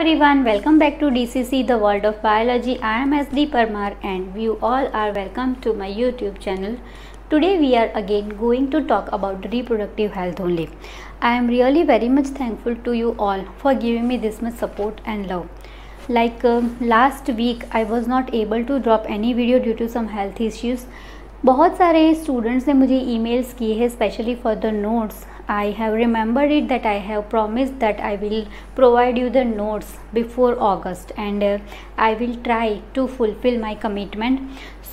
everyone, welcome back to DCC The World of Biology. I am SD Parmar and you all are welcome to my YouTube channel. Today we are again going to talk about reproductive health only. I am really very much thankful to you all for giving me this much support and love. Last week I was not able to drop any video due to some health issues. बहुत सारे students ने मुझे emails किए हैं specially for the notes. I have remembered it that I have promised that I will provide you the notes before August and I will try to fulfill my commitment.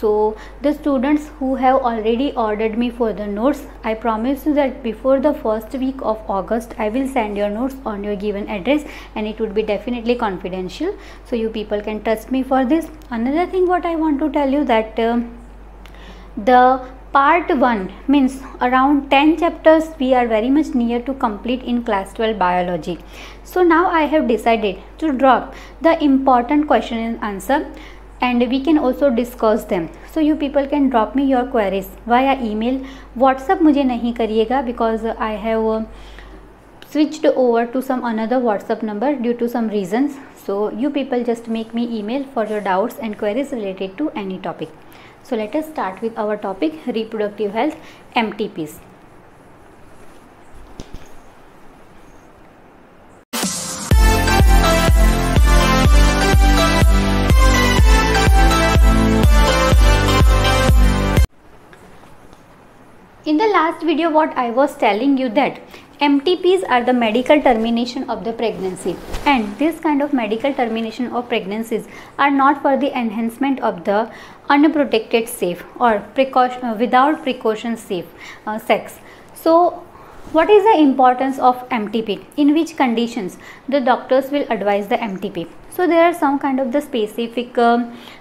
So the students who have already ordered me for the notes, I promise you that before the first week of August I will send your notes on your given address and it would be definitely confidential, so you people can trust me for this. Another thing what I want to tell you that the Part 1 means around 10 chapters we are very much near to complete in class 12 biology. So now I have decided to drop the important question and answer and we can also discuss them. So you people can drop me your queries via email. WhatsApp मुझे नहीं करिएगा because I have switched over to some another WhatsApp number due to some reasons. So you people just make me email for your doubts and queries related to any topic. So let us start with our topic, reproductive health, MTPs. In the last video what I was telling you that MTPs are the medical termination of the pregnancy, and this kind of medical termination of pregnancies are not for the enhancement of the unprotected safe or without precaution safe sex. So what is the importance of MTP? In which conditions the doctors will advise the MTP? So there are some kind of the specific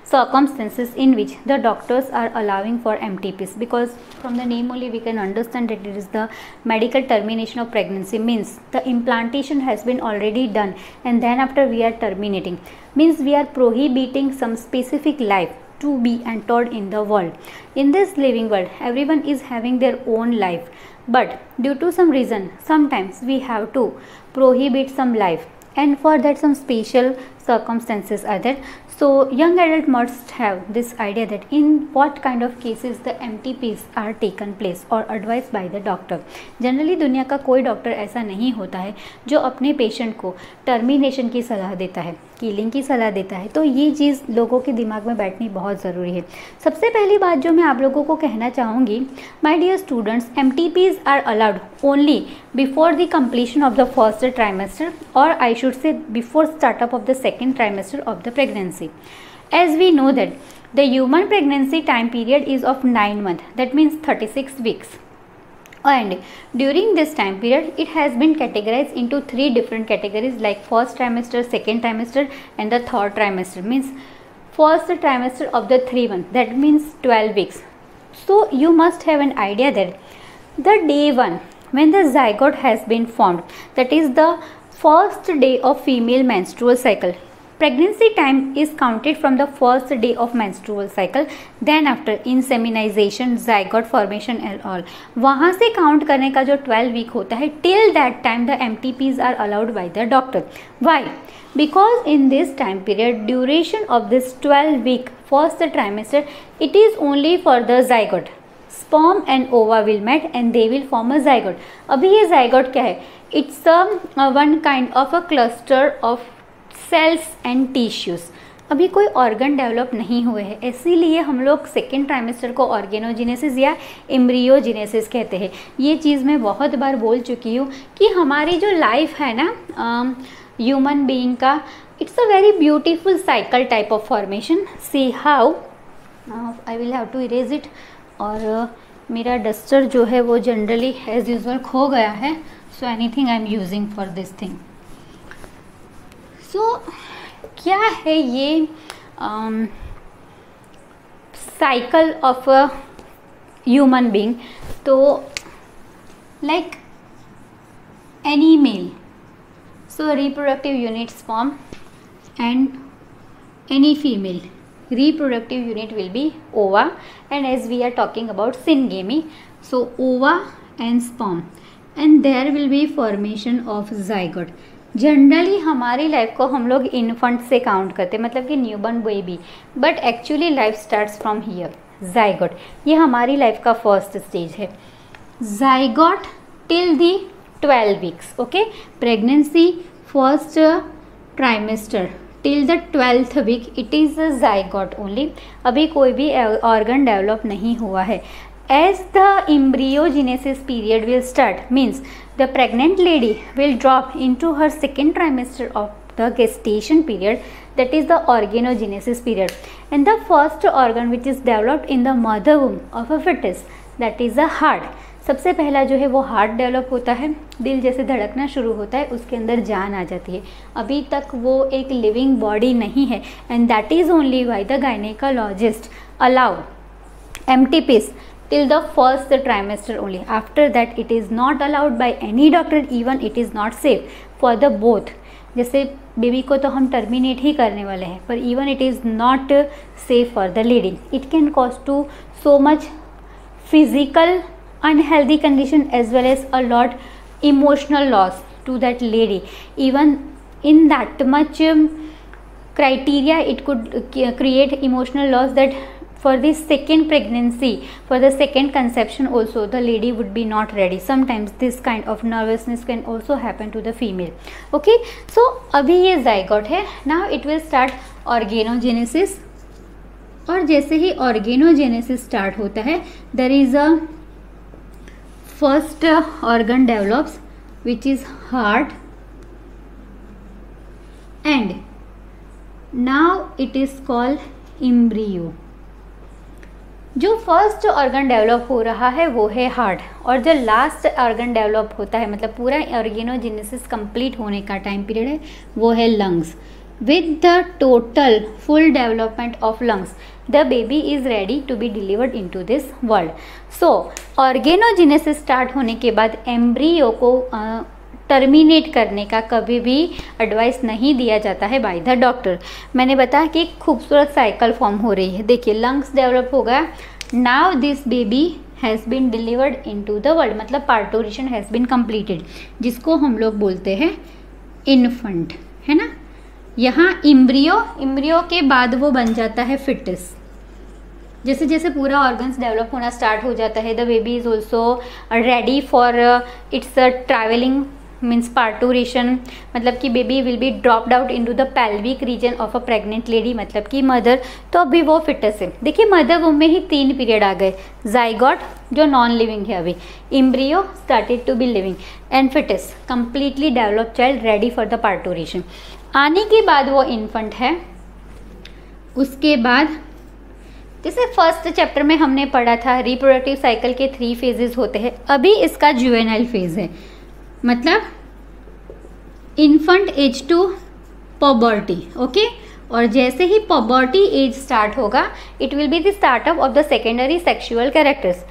circumstances in which the doctors are allowing for MTPs, because from the name only we can understand that it is the medical termination of pregnancy, means the implantation has been already done and then after we are terminating, means we are prohibiting some specific life to be entered in the world. In this living world everyone is having their own life, but due to some reason sometimes we have to prohibit some life, and for that some special circumstances are there. So young adult must have this idea that in what kind of cases the MTPs are taken place or advised by the doctor. Generally दुनिया का कोई doctor ऐसा नहीं होता है जो अपने patient को टर्मिनेशन की सलाह देता है, किलिंग की सलाह देता है. तो ये चीज़ लोगों के दिमाग में बैठनी बहुत ज़रूरी है. सबसे पहली बात जो मैं आप लोगों को कहना चाहूँगी, my dear students, MTPs are allowed only before the completion of the first trimester, or I should say before startup of the second trimester of the pregnancy. As we know that the human pregnancy time period is of 9 months, that means 36 weeks, and during this time period it has been categorized into 3 different categories like first trimester, second trimester and the third trimester. Means first trimester of the 3 months, that means 12 weeks. So you must have an idea that the day 1 when the zygote has been formed, that is the first day of female menstrual cycle. Pregnancy time is counted from the first day of menstrual cycle, then after insemination, zygote formation and all. वहाँ से count करने का जो 12 week होता है, till that time the MTPs are allowed by the doctor. Why? Because in this time period, duration of this 12 week first trimester, it is only for the zygote. Sperm and ova will meet and they will form a zygote. अभी ये zygote क्या है? It's one kind of a cluster of cells and tissues. अभी कोई organ develop नहीं हुए हैं, इसीलिए हम लोग सेकेंड ट्राइमेस्टर को ऑर्गेनोजेनेसिस या एम्ब्रियोजेनेसिस कहते हैं. ये चीज़ मैं बहुत बार बोल चुकी हूँ कि हमारी जो लाइफ है ना ह्यूमन बीइंग का, it's a very beautiful cycle type of formation. See how I will have to erase it, और मेरा डस्टर जो है वो जनरली एज यूजुअल खो गया है, so anything I am using for this thing. So क्या है ये cycle of a human being? तो like any male, so reproductive units form, and any female reproductive unit will be ova, and as we are talking about syngamy, so ova and sperm, and there will be formation of zygote. Generally हमारी life को हम लोग infant से count करते हैं, मतलब कि newborn baby, but actually life starts from here, zygote. ये हमारी लाइफ का फर्स्ट स्टेज है, zygote till the 12 weeks, okay. Pregnancy first trimester till the 12th week it is a zygote only, अभी कोई भी ऑर्गन डेवलप नहीं हुआ है। As the embryogenesis period will start, means the pregnant lady will drop into her second trimester of the gestation period, that is the organogenesis period, and the first organ which is developed in the mother womb of a fetus, that is the heart. सबसे पहला जो है वो heart develop होता है, दिल जैसे धड़कना शुरू होता है, उसके अंदर जान आ जाती है। अभी तक वो एक लिविंग बॉडी नहीं है, and that is only why the gynaecologist allow MTPs till the first trimester only. After that it is not allowed by any doctor, even it is not safe for the both. जैसे baby को तो हम terminate ही करने वाले हैं, पर even it is not safe for the lady. It can cause to so much physical unhealthy condition as well as a lot emotional loss to that lady. Even in that much criteria it could create emotional loss that for the second pregnancy, for the second conception also the lady would be not ready. Sometimes this kind of nervousness can also happen to the female. Okay, so अभी ये zygote है. Now it will start organogenesis, और जैसे ही organogenesis start होता है there is a first organ develops which is heart, and now it is called embryo. जो first organ develop हो रहा है वो है हार्ट, और जो लास्ट ऑर्गन डेवलप होता है मतलब पूरा ऑर्गेनोजेनेसिस कंप्लीट होने का टाइम पीरियड है वो है lungs. With the total full development of lungs the baby is ready to be delivered into this world. So organogenesis start होने के बाद एम्ब्रियो को टर्मिनेट करने का कभी भी एडवाइस नहीं दिया जाता है बाय द डॉक्टर. मैंने बताया कि एक खूबसूरत साइकिल फॉर्म हो रही है. देखिए लंग्स डेवलप हो गया, now this baby has been delivered into the world, मतलब पार्टोरेशन हैज़ बीन कंप्लीटेड, जिसको हम लोग बोलते हैं इन्फेंट, है ना. यहाँ इम्ब्रियो के बाद वो बन जाता है फिटस. जैसे जैसे पूरा ऑर्गन्स डेवलप होना स्टार्ट हो जाता है the baby is also ready for its travelling, means parturition, मतलब कि baby will be dropped out into the pelvic region of a pregnant lady, मतलब कि मदर. तो अभी वो फिटस है. देखिए मदर वूम में ही 3 पीरियड आ गए, जाइगोट जो नॉन लिविंग है अभी, embryo started to be living, and foetus completely develop child ready for the parturition. आने के बाद वो इन्फेंट है. उसके बाद जैसे फर्स्ट चैप्टर में हमने पढ़ा था रिप्रोडक्टिव साइकिल के 3 फेजेस होते हैं, अभी इसका जुवेनाइल फेज है, मतलब infant age to puberty. Okay, और जैसे ही पबर्टी एज स्टार्ट होगा it will be the startup of the secondary sexual characters.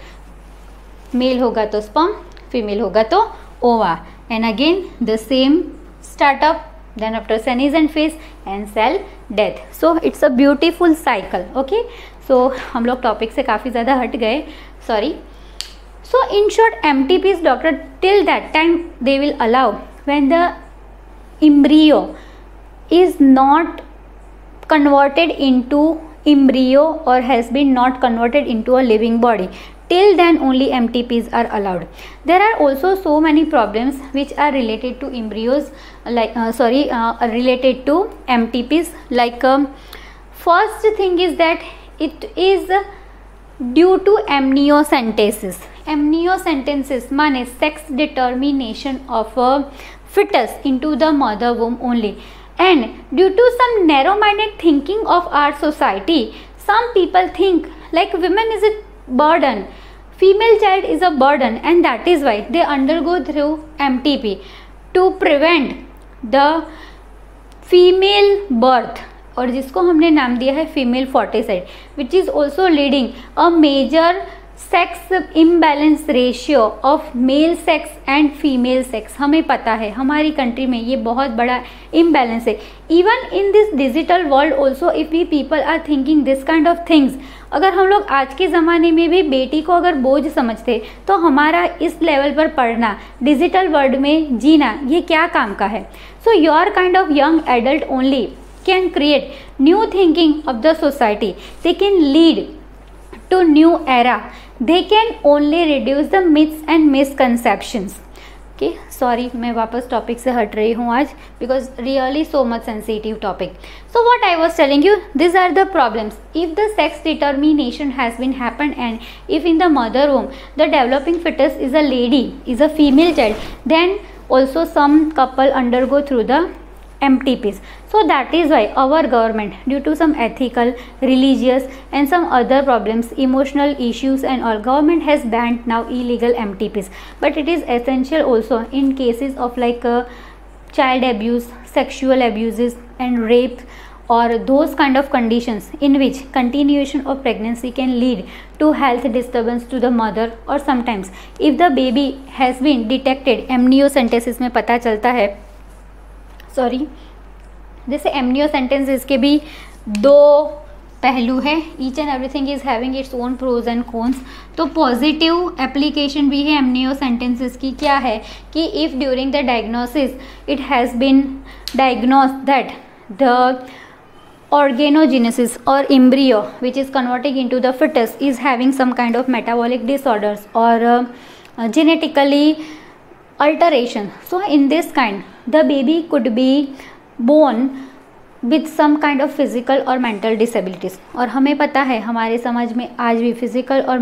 Male होगा तो स्पर्म, फीमेल होगा तो ova, and again the same startup, then after senescent phase and cell death. So it's a beautiful cycle. Okay, so हम लोग topic से काफ़ी ज़्यादा हट गए, sorry. So in short MTPs doctor till that time they will allow when the embryo is not converted into embryo or has been not converted into a living body. Till then only MTPs are allowed. There are also so many problems which are related to embryos, like related to MTPs. Like first thing is that it is due to amniocentesis. Amniocentesis माने sex determination of a fetus into the mother womb only. And due to some narrow-minded thinking of our society, some people think like women is a burden, female child is a burden, and that is why they undergo through MTP to prevent the female birth, और जिसको हमने नाम दिया है female foeticide, which is also leading a major sex imbalance ratio of male sex and female sex. हमें पता है हमारी कंट्री में ये बहुत बड़ा इम्बैलेंस है. Even in this digital world also if we people are thinking this kind of things, अगर हम लोग आज के ज़माने में भी बेटी को अगर बोझ समझते तो हमारा इस लेवल पर पढ़ना, डिजिटल वर्ल्ड में जीना, ये क्या काम का है. So your kind of young adult only can create new thinking of the society. They can lead to new era. They can only reduce the myths and misconceptions. Okay, sorry, मैं वापस topic से हट रही हूँ आज, because really so much sensitive topic. So what I was telling you, these are the problems. If the sex determination has been happened, and if in the mother womb the developing fetus is a lady, is a female child, then also some couple undergo through the MTPs. So that is why our government, due to some ethical, religious and some other problems, emotional issues and all, government has banned now illegal MTPs. But it is essential also in cases of like child abuse, sexual abuses and rape, or those kind of conditions in which continuation of pregnancy can lead to health disturbance to the mother, or sometimes if the baby has been detected, amniocentesis में पता चलता है, sorry, जैसे एमनियोसेंटेंसेस के भी दो पहलू है, each and everything is having its own pros and cons. तो पॉजिटिव एप्लीकेशन भी है एमनियोसेंटेंसेस की. क्या है कि if during the diagnosis it has been diagnosed that the organogenesis or embryo which is converting into the fetus is having some kind of metabolic disorders or genetically alteration. So in this kind the baby could be born with some kind of physical or mental disabilities. और हमें पता है हमारे समाज में आज भी physical और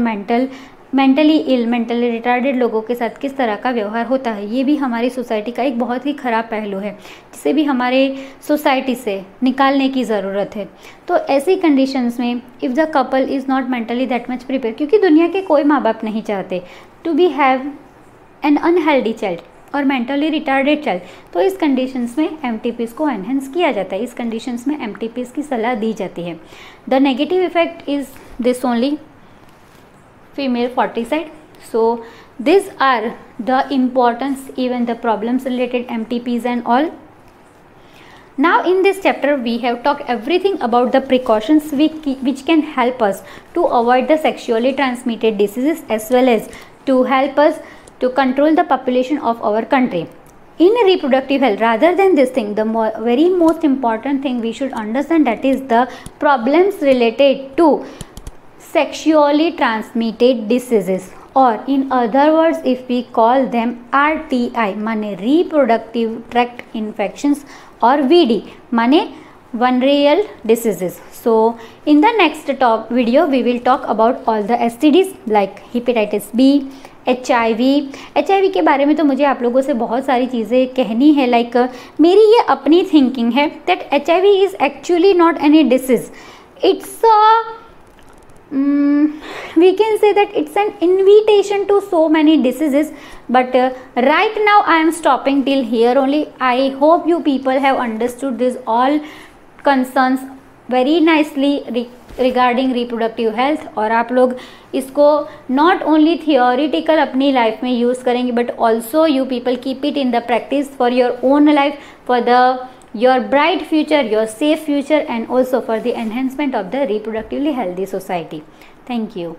मेंटली इल, मेंटली रिटार्डेड लोगों के साथ किस तरह का व्यवहार होता है, ये भी हमारी सोसाइटी का एक बहुत ही ख़राब पहलू है, जिसे भी हमारे सोसाइटी से निकालने की ज़रूरत है. तो ऐसी कंडीशंस में if the couple is not mentally that much prepare, क्योंकि दुनिया के कोई माँ बाप नहीं चाहते to be have an unhealthy child और मेंटली रिटार्डेड चाइल्ड, तो इस कंडीशंस में MTPs को एनहेंस किया जाता है. इस कंडीशंस में MTPs की सलाह दी जाती है. The negative effect is this only, female foeticide. So these are the importance, even the problems related MTPs and all. Now in this chapter we have talked everything about the precautions which can help us to avoid the sexually transmitted diseases, as well as to help us to control the population of our country. In reproductive health, rather than this thing, the very most important thing we should understand, that is the problems related to sexually transmitted diseases, or in other words if we call them RTI माने reproductive tract infections, or VD माने venereal diseases. So in the next video we will talk about all the STDs like hepatitis B, HIV के बारे में तो मुझे आप लोगों से बहुत सारी चीज़ें कहनी है. लाइक मेरी ये अपनी थिंकिंग है that HIV is actually not any disease, it's we can say that it's an invitation to so many diseases, but right now I am stopping till here only. I hope you people have understood this all concerns very nicely regarding reproductive health, और आप लोग इसको not only theoretical अपनी life में use करेंगे, but also you people keep it in the practice for your own life, for your bright future, your safe future, and also for the enhancement of the reproductively healthy society. Thank you.